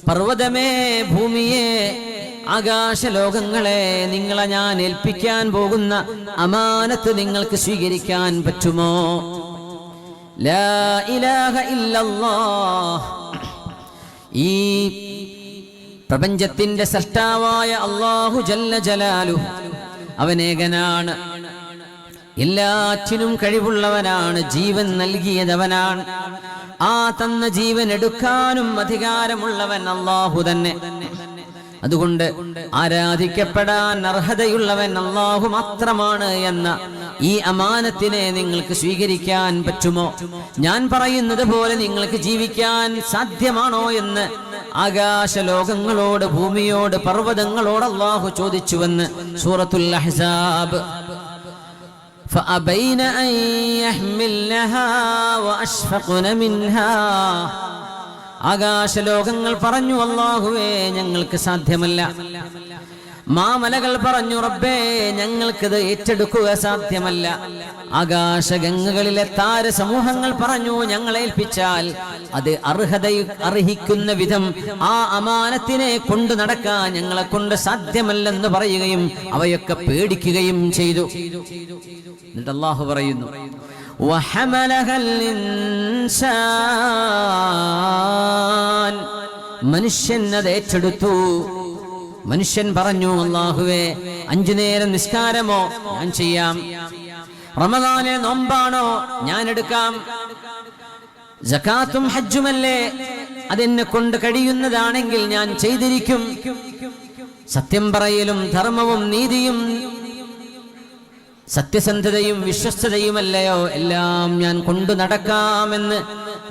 പർവ്വതമേ, ഭൂമിയെ, ആകാശലോകങ്ങളെ, നിങ്ങളെ ഞാൻ ഏൽപ്പിക്കാൻ പോകുന്ന അമാനത്ത് നിങ്ങൾക്ക് സ്വീകരിക്കാൻ പറ്റുമോ? ലാ ഇലാഹ ഇല്ലല്ലാഹ്, ഈ പ്രപഞ്ചത്തിന്റെ സൃഷ്ടാവായ അല്ലാഹു ജല്ല ജലാലുഹു അവനേകനാണ്, എല്ലാറ്റിനും കഴിവുള്ളവനാണ്, ജീവൻ നൽകിയതവനാണ്. ആ തന്ന ജീവൻ എടുക്കാനും അധികാരമുള്ളവൻ അല്ലാഹു തന്നെ. അതുകൊണ്ട് ആരാധിക്കപ്പെടാൻ അർഹതയുള്ളവൻ അല്ലാഹു മാത്രമാണ് എന്ന ഈ അമാനത്തിനെ നിങ്ങൾക്ക് സ്വീകരിക്കാൻ പറ്റുമോ? ഞാൻ പറയുന്നത് പോലെ നിങ്ങൾക്ക് ജീവിക്കാൻ സാധ്യമാണോ എന്ന് ആകാശലോകങ്ങളോട്, ഭൂമിയോട്, പർവ്വതങ്ങളോട് അല്ലാഹു ചോദിച്ചുവെന്ന് സൂറത്തുൽ അഹ്സാബ്. فأبين أن يحملنها وأشفقن منها, ആകാശലോകങ്ങൾ പറഞ്ഞു അല്ലാഹുവേ ഞങ്ങൾക്ക് സാധ്യമല്ല. മാമലകൾ പറഞ്ഞു റബ്ബേ ഞങ്ങൾക്കത് ഏറ്റെടുക്കുക സാധ്യമല്ല. ആകാശഗംഗകളിലെ താരസമൂഹങ്ങൾ പറഞ്ഞു ഞങ്ങളെ ഏൽപ്പിച്ചാൽ അത് അർഹിക്കുന്ന വിധം ആ അമാനത്തിനെ കൊണ്ടു നടക്കാൻ ഞങ്ങളെ കൊണ്ട് സാധ്യമല്ലെന്ന് പറയുകയും അവയൊക്കെ പേടിക്കുകയും ചെയ്തു. എന്നിട്ട് അല്ലാഹു പറയുന്നു വഹമലഹൽ ഇൻസാൻ, മനുഷ്യൻ അത് ഏറ്റെടുത്തു. മനുഷ്യൻ പറഞ്ഞു അല്ലാഹുവേ 5 നേരം നിസ്കാരമോ ഞാൻ ചെയ്യാം, റമദാനിലെ നോമ്പാണോ ഞാൻ എടുക്കാം, സകാത്തും ഹജ്ജുമല്ലേ അതെന്നെ കൊണ്ട് കഴിയുന്നതാണെങ്കിൽ ഞാൻ ചെയ്തിരിക്കും, സത്യം പറയലും ധർമ്മവും നീതിയും സത്യസന്ധതയും വിശ്വസ്തതയുമല്ലയോ എല്ലാം ഞാൻ കൊണ്ടു നടക്കാമെന്ന്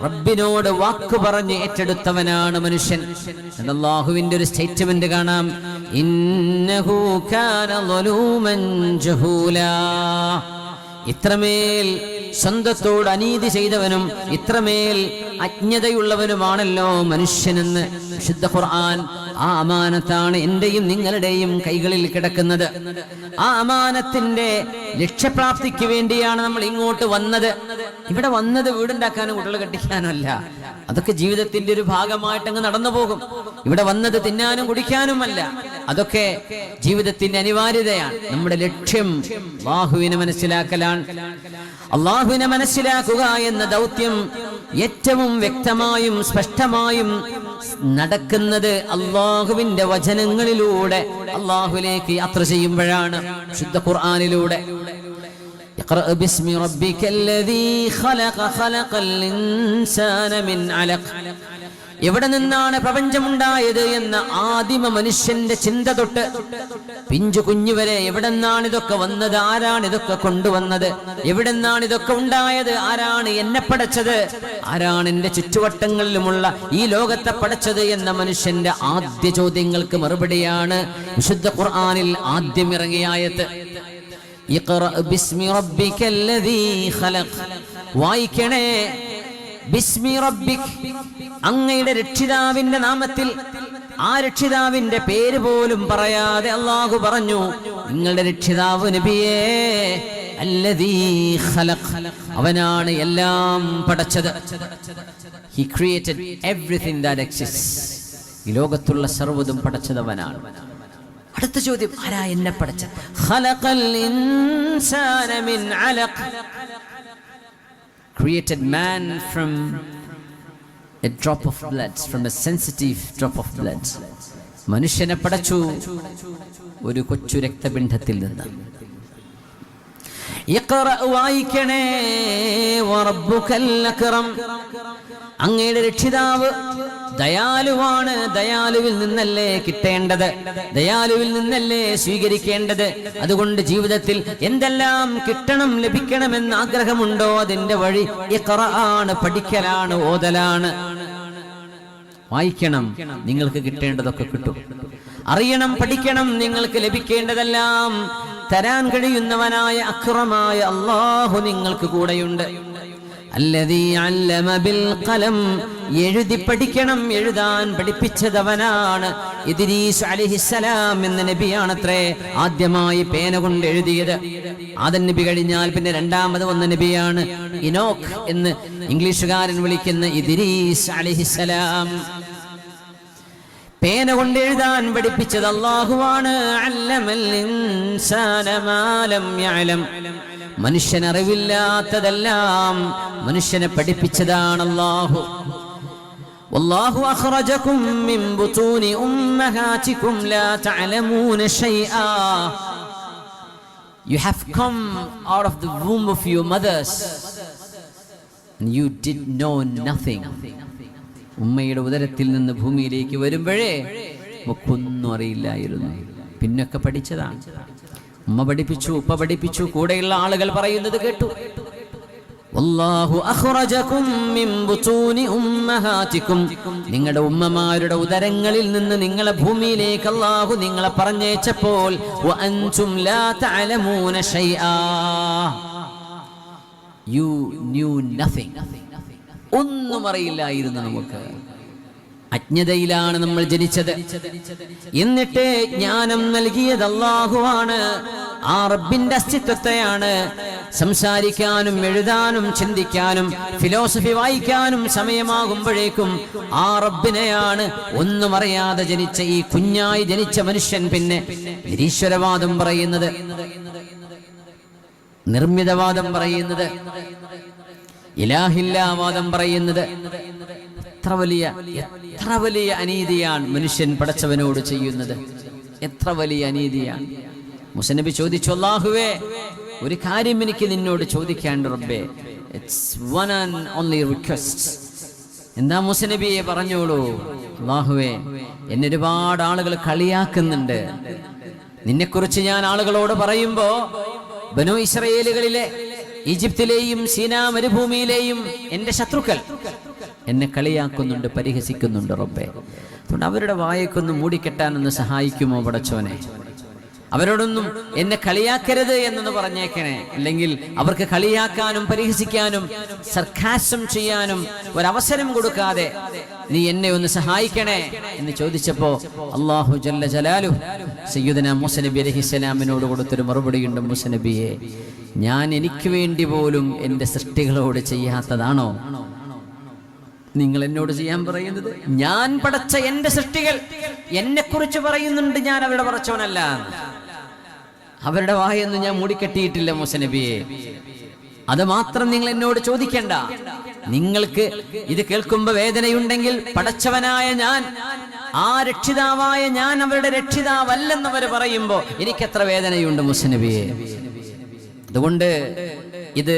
റബ്ബിനോട് വാക്ക് പറഞ്ഞ് ഏറ്റെടുത്തവനാണ് മനുഷ്യൻ. അല്ലാഹുവിന്റെ ഒരു സ്റ്റേറ്റ്മെന്റ് കാണാം, ഇന്നഹു കാന ളലൂമൻ ജഹൂലാ. ഇത്രമേൽ സ്വന്തത്തോട് അനീതി ചെയ്തവനും ഇത്രമേൽ അജ്ഞതയുള്ളവനുമാണല്ലോ മനുഷ്യനെന്ന് വിശുദ്ധ ഖുർആൻ. ആ അമാനത്താണ് എന്റെയും നിങ്ങളുടെയും കൈകളിൽ കിടക്കുന്നത്. ആ അമാനത്തിന്റെ ലക്ഷ്യപ്രാപ്തിക്ക് വേണ്ടിയാണ് നമ്മൾ ഇങ്ങോട്ട് വന്നത്. ഇവിടെ വന്നത് വീടുണ്ടാക്കാനും കുട്ടികൾ കെട്ടിക്കാനും അല്ല, അതൊക്കെ ജീവിതത്തിന്റെ ഒരു ഭാഗമായിട്ട് അങ്ങ് നടന്നു പോകും. ഇവിടെ വന്നത് തിന്നാനും കുടിക്കാനുമല്ല, അതൊക്കെ ജീവിതത്തിന്റെ അനിവാര്യതയാണ്. നമ്മുടെ ലക്ഷ്യം അല്ലാഹുവിനെ മനസ്സിലാക്കലാണ്. അല്ലാഹുവിനെ മനസ്സിലാക്കുക എന്ന ദൗത്യം ഏറ്റവും വ്യക്തമായും സ്പഷ്ടമായും നടക്കുന്നത് അല്ലാഹുവിന്റെ വചനങ്ങളിലൂടെ അല്ലാഹുവിലേക്ക് യാത്ര ചെയ്യുമ്പോഴാണ്, ശുദ്ധ ഖുർആനിലൂടെ. ഇഖ്റഅ ബിസ്മി റബ്ബിക്കല്ലദീ ഖലഖ ഖലഖൽ ഇൻസാന മിൻ അലഖ്. എവിടെ നിന്നാണ് പ്രപഞ്ചമുണ്ടായത് എന്ന ആദിമ മനുഷ്യന്റെ ചിന്ത തൊട്ട് പിഞ്ചു കുഞ്ഞു വരെ എവിടെ നിന്നാണ് ഇതൊക്കെ വന്നത്, ആരാണ് ഇതൊക്കെ കൊണ്ടുവന്നത്, എവിടെ നിന്നാണ് ഇതൊക്കെ ഉണ്ടായത്, ആരാണ് എന്നെ പടച്ചത്, ആരാണ് എന്റെ ചുറ്റുവട്ടങ്ങളിലുമുള്ള ഈ ലോകത്തെ പടച്ചത് എന്ന മനുഷ്യന്റെ ആദ്യ ചോദ്യങ്ങൾക്ക് മറുപടിയാണ് വിശുദ്ധ ഖുർആനിൽ ആദ്യം ഇറങ്ങിയ ആയത്ത്. ഇഖ്റഅ ബിസ്മി റബ്ബിക്കല്ലദീ ഖലഖ്. വായിക്കണേ ബിസ്മി റബ്ബിക്, അങ്ങയുടെ രക്ഷിതാവിന്റെ നാമത്തിൽ. ആ രക്ഷിതാവിന്റെ പേര് പോലും പറയാതെ അല്ലാഹു പറഞ്ഞു നിങ്ങളുടെ രക്ഷിതാവ് നബിയേ അല്ലദീ ഖലഖ്, അവനാണ് എല്ലാം പടച്ചത്. He created everything that exists. ഈ ലോകത്തുള്ള സർവ്വതും പടച്ചതവനാണ്. അടുത്ത ചോദ്യം, ആരാ എന്നെ പടച്ചത്? ഖലഖൽ ഇൻസാന മിൻ അലഖ്. Created man from a drop of blood, from a sensitive drop of blood. മനുഷ്യനെ പടച്ചു ഒരു കൊച്ചു രക്തപിണ്ഡത്തിൽ നിന്ന്. ഇഖ്റഅ, വായിക്കണേ, വറബ്ബുകൽ അക്രം, അങ്ങയുടെ രക്ഷിതാവ് ദയാലുവാണ്. ദയാലുവിൽ നിന്നല്ലേ കിട്ടേണ്ടത്, ദയാലുവിൽ നിന്നല്ലേ സ്വീകരിക്കേണ്ടത്. അതുകൊണ്ട് ജീവിതത്തിൽ എന്തെല്ലാം കിട്ടണം, ലഭിക്കണമെന്ന് ആഗ്രഹമുണ്ടോ അതിന്റെ വഴി ഇഖ്റഅ ആണ്, പഠിക്കലാണ്, ഓതലാണ്. വായിക്കണം, നിങ്ങൾക്ക് കിട്ടേണ്ടതൊക്കെ കിട്ടും. അറിയണം, പഠിക്കണം, നിങ്ങൾക്ക് ലഭിക്കേണ്ടതെല്ലാം തരാൻ കഴിയുന്നവനായ അക്രമായ അല്ലാഹു നിങ്ങൾക്ക് കൂടെയുണ്ട്. അല്ലദീ അല്ലമ ബിൽ ഖലം, എഴുതി പഠിക്കണം, എഴുതാൻ പഠിപ്പിച്ചതവനാണ്. ഇദ്രീസ് അലൈഹിസ്സലാം എന്ന നബിയാണത്രേ ആദ്യമായി പേന കൊണ്ട് എഴുതിയത്. ആദം നബി കഴിഞ്ഞാൽ പിന്നെ രണ്ടാമത് വന്ന നബിയാണ് ഇനോഖ് എന്ന് ഇംഗ്ലീഷുകാരൻ വിളിക്കുന്ന ഇദ്രീസ് അലൈഹിസ്സലാം. പേന കൊണ്ട് എഴുതാൻ പഠിപ്പിച്ചത് അല്ലാഹുവാണ്. അല്ലമൽ ഇൻസാന മാ ലം യഅലം. മനുഷ്യൻ അറിവില്ലാത്തതെല്ലാം മനുഷ്യനെ പഠിപ്പിച്ചതാണ് അല്ലാഹു. വല്ലാഹു അഖ്റജകും മിൻ ബുതൂനി ഉമ്മഹാതികും ലാ തഅലമൂന ശൈആ. You have come out of the womb of your mothers and you did know nothing. ഉമ്മയുടെ ഉദരത്തിൽ നിന്ന് ഭൂമിയിലേക്ക് വരുമ്പോഴേ നമുക്കൊന്നും അറിയില്ലായിരുന്നു. പിന്നൊക്കെ പഠിച്ചതാണ്. ഉമ്മ പഠിപ്പിച്ചു, ഉപ്പ പഠിപ്പിച്ചു, കൂടെയുള്ള ആളുകൾ പറയുന്നത് കേട്ടു. വല്ലാഹു അഖ്റജകും മിൻ ബുതൂനി ഉമ്മഹാതികും. നിങ്ങളുടെ ഉമ്മമാരുടെ ഉദരങ്ങളിൽ നിന്ന് നിങ്ങളെ ഭൂമിയിലേക്ക് അല്ലാഹു നിങ്ങളെ പറഞ്ഞയച്ചപ്പോൾ വഅൻതും ലാ തഅലമൂന ശൈആ. You knew nothing. ഒന്നും അറിയില്ലായിരുന്നു. നമുക്ക് അജ്ഞതയിലാണ് നമ്മൾ ജനിച്ചത്. എന്നിട്ട് ജ്ഞാനം നൽകിയത് അല്ലാഹുവാണ്. ആ റബ്ബിന്റെ അസ്തിത്വത്തെയാണ് സംസാരിക്കാനും എഴുതാനും ചിന്തിക്കാനും ഫിലോസഫി വായിക്കാനും സമയമാകുമ്പോഴേക്കും ആ റബ്ബിനെയാണ് ഒന്നും അറിയാതെ ജനിച്ച ഈ കുഞ്ഞായി ജനിച്ച മനുഷ്യൻ പിന്നെ നിരീശ്വരവാദം പറയുന്നത്, നിർമ്മിതവാദം പറയുന്നത്, ഇലാഹില്ലാവാദം പറയുന്നത്. എത്ര വലിയ അനീതിയാണ് മനുഷ്യൻ പടച്ചവനോട് ചെയ്യുന്നത്. എത്ര വലിയ അനീതിയാണ്. മൂസ നബി ചോദിച്ചു, അല്ലാഹുവേ ഒരു കാര്യം എനിക്ക് നിന്നോട് ചോദിക്കാണ്ട് റബ്ബേ. It's one and only request. എന്താ മൂസ നബിയെ? പറഞ്ഞോളൂ. അല്ലാഹുവേ എന്നെ ഒരുപാട് ആളുകൾ കളിയാക്കുന്നുണ്ട്. നിന്നെക്കുറിച്ച് ഞാൻ ആളുകളോട് പറയുമ്പോ ബനൂ ഇസ്രായേലുകളിലെ ഈജിപ്തിലെയും സീനാ മരുഭൂമിയിലെയും എന്റെ ശത്രുക്കൾ എന്നെ കളിയാക്കുന്നുണ്ട്, പരിഹസിക്കുന്നുണ്ട് റബ്ബേ. അതുകൊണ്ട് അവരുടെ വായക്കൊന്ന് മൂടിക്കെട്ടാനൊന്ന് സഹായിക്കുമോ പടച്ചോനെ? അവരോടൊന്നും എന്നെ കളിയാക്കരുത് എന്നൊന്ന് പറഞ്ഞേക്കണേ. അല്ലെങ്കിൽ അവർക്ക് കളിയാക്കാനും പരിഹസിക്കാനും സർക്കാസം ചെയ്യാനും ഒരവസരം കൊടുക്കാതെ നീ എന്നെ ഒന്ന് സഹായിക്കണേ എന്ന് ചോദിച്ചപ്പോ അല്ലാഹു ജല്ല ജലാലു സയ്യിദുനാ മൂസ നബി അലൈഹിസ്സലാമിനോട് കൊടുത്തൊരു മറുപടിയുണ്ട്. മൂസ നബിയെ, ഞാൻ എനിക്ക് വേണ്ടി പോലും എൻ്റെ സൃഷ്ടികളോട് ചെയ്യാത്തതാണോ നിങ്ങൾ എന്നോട് ചെയ്യാൻ പറയുന്നത്? ഞാൻ പടച്ച എൻ്റെ സൃഷ്ടികൾ എന്നെ കുറിച്ച് പറയുന്നുണ്ട് ഞാൻ അവരുടെ പടച്ചവനല്ല. അവരുടെ വായൊന്നും ഞാൻ മൂടിക്കെട്ടിയിട്ടില്ല മൂസ നബിയെ. അത് മാത്രം നിങ്ങൾ എന്നോട് ചോദിക്കണ്ട. നിങ്ങൾക്ക് ഇത് കേൾക്കുമ്പോ വേദനയുണ്ടെങ്കിൽ പടച്ചവനായ ഞാൻ, ആ രക്ഷിതാവായ ഞാൻ അവരുടെ രക്ഷിതാവല്ലെന്നവർ പറയുമ്പോ എനിക്കെത്ര വേദനയുണ്ട് മൂസ നബിയെ. അതുകൊണ്ട് ഇത്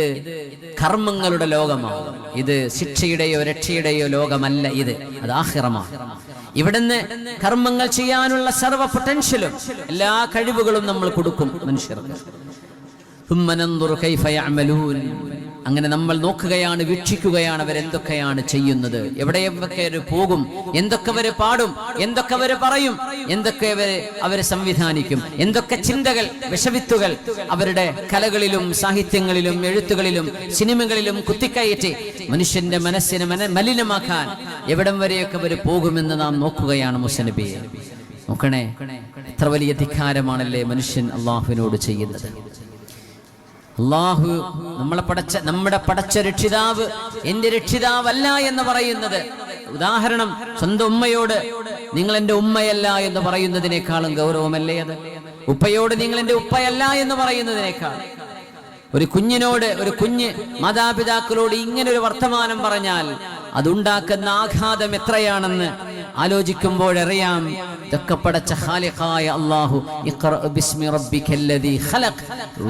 കർമ്മങ്ങളുടെ ലോകമാണ്. ഇത് ശിക്ഷയുടെയോ രക്ഷയുടെയോ ലോകമല്ല. അത് ആഖിറമാണ്. ഇവിടുന്ന് കർമ്മങ്ങൾ ചെയ്യാനുള്ള സർവ്വ പൊട്ടൻഷ്യലും എല്ലാ കഴിവുകളും നമ്മൾ കൊടുക്കും മനുഷ്യർക്ക്. അങ്ങനെ നമ്മൾ നോക്കുകയാണ്, വീക്ഷിക്കുകയാണ് അവരെന്തൊക്കെയാണ് ചെയ്യുന്നത്, എവിടെയൊക്കെ അവർ പോകും, എന്തൊക്കെ അവർ പാടും, എന്തൊക്കെ അവർ പറയും, എന്തൊക്കെ അവരെ സംവിധാനിക്കും, എന്തൊക്കെ ചിന്തകൾ, വിഷവിത്തുകൾ അവരുടെ കലകളിലും സാഹിത്യങ്ങളിലും എഴുത്തുകളിലും സിനിമകളിലും കുത്തിക്കയറ്റി മനുഷ്യന്റെ മനസ്സിനെ മലിനമാക്കാൻ എവിടം വരെയൊക്കെ അവർ പോകുമെന്ന് നാം നോക്കുകയാണ്. മൂസ നബിയെ നോക്കണേ, എത്ര വലിയ ധിക്കാരമാണല്ലേ മനുഷ്യൻ അള്ളാഹുവിനോട് ചെയ്യുന്നത്. അള്ളാഹു നമ്മുടെ പടച്ച രക്ഷിതാവ് എന്റെ രക്ഷിതാവല്ല എന്ന് പറയുന്നത്, ഉദാഹരണം സ്വന്തം ഉമ്മയോട് നിങ്ങൾ എന്റെ ഉമ്മയല്ല എന്ന് പറയുന്നതിനേക്കാളും ഗൗരവമല്ലേ അത്? ഉപ്പയോട് നിങ്ങൾ എന്റെ ഉപ്പയല്ല എന്ന് പറയുന്നതിനേക്കാൾ. ഒരു കുഞ്ഞ് മാതാപിതാക്കളോട് ഇങ്ങനെ ഒരു വർത്തമാനം പറഞ്ഞാൽ അതുണ്ടാക്കുന്ന ആഘാതം എത്രയാണെന്ന് ആലോചിക്കുമ്പോഴറിയാം. ഇതൊക്കെ പടച്ച ഖാലിഖായ അല്ലാഹു, ഇഖ്റ ബിസ്മി റബ്ബിക്കല്ലദീ ഖലഖ്,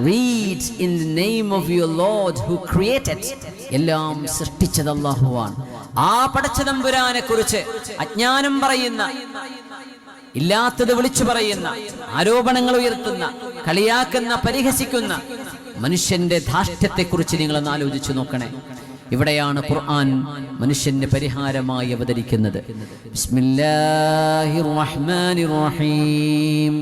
read in the name of your lord who created. എല്ലാം സൃഷ്ടിച്ചത് അല്ലാഹുവാണ്. ആ പടച്ച തമ്പുരാനെ കുറിച്ച് അജ്ഞാനം പറയുന്ന, ഇല്ലാത്തത് വിളിച്ചു പറയുന്ന, ആരോപണങ്ങൾ ഉയർത്തുന്ന, കളിയാക്കുന്ന, പരിഹസിക്കുന്ന മനുഷ്യന്റെ ധാർഷ്ട്യത്തെക്കുറിച്ച് നിങ്ങളൊന്ന് ആലോചിച്ചു നോക്കണേ. ഇവിടെയാണ് ഖുർആൻ മനുഷ്യന്റെ പരിഹാരമായി അവതരിക്കുന്നത്. ബിസ്മില്ലാഹിർ റഹ്മാനിർ റഹീം.